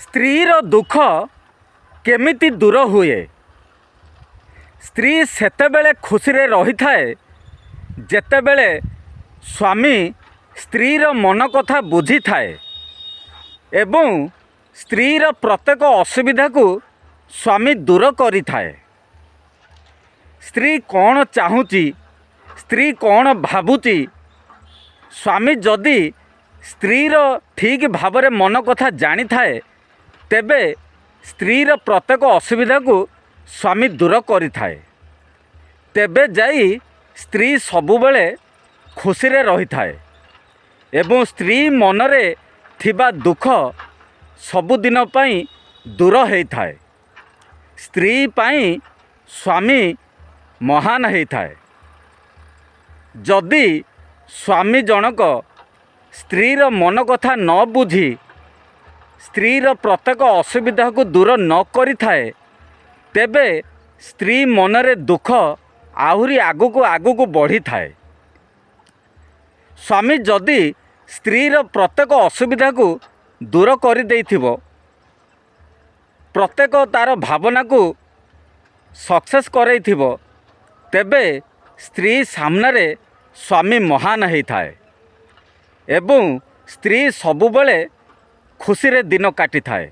स्त्रीर दुख केमिति दूर हुए। स्त्री सेतेबेले खुशी रे रही थाए जेतेबेले स्वामी स्त्रीर मन कथा बुझी थाए एवं स्त्रीर प्रत्येक असुविधा को स्वामी दूर करी थाए। स्त्री कौन चाहूची, स्त्री कौन भावुची, स्वामी जदि स्त्रीर ठीक भाव मन कथा जानी थाए तेबे स्त्रीर प्रत्येक असुविधा को स्वामी दूर करी थाए। तेबे जाई स्त्री सबुबेले खुशी रे रही थाए एवं स्त्री मनरे थिबा दुख सबुदिन पाई दूर होई थाए। स्त्री पाई स्वामी महान होई थाए। जदि स्वामी जनक स्त्रीर मन कथा न बुझी स्त्रीर प्रत्येक असुविधा को दूर न करी थाए तेबे स्त्री मनरे दुख आहुरी आगुक आगुक बढ़ी थाए। स्वामी जदि स्त्रीर प्रत्येक असुविधा को दूर कर देइथिबो, प्रत्येक तार भावना को सक्सेस करैथिबो, तेबे स्त्री सामने स्वामी महान होई थाए एवं स्त्री सबुबेले खुशी रे दिन काटी थाए।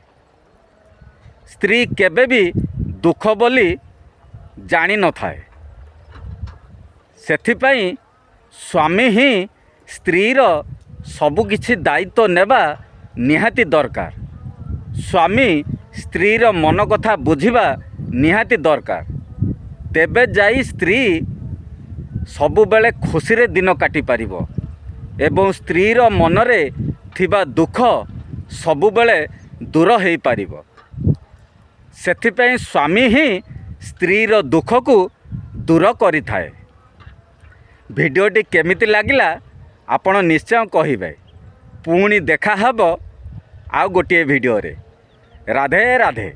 स्त्री केबे भी दुख बोली जानी न थाए। सेथिपाई स्वामी ही स्त्रीर सबुकिछि दायित्व नेबा निहाती दरकार। स्वामी स्त्रीर मन कथा बुझिबा निहाती दरकार। तेबे जाई स्त्री सबुबेले खुशी रे दिन काटी पारिबो एवं स्त्रीर मनरे थिबा दुख सबुबेले दूर होई पारिबो। सेथिपाई स्वामी ही स्त्रीर दुख को दूर करि थाए। भिडियोटी केमिति लागिला आपण निश्चय कहिबे। पुणी देखा हबो आउ गोटे भिडियो रे। राधे राधे।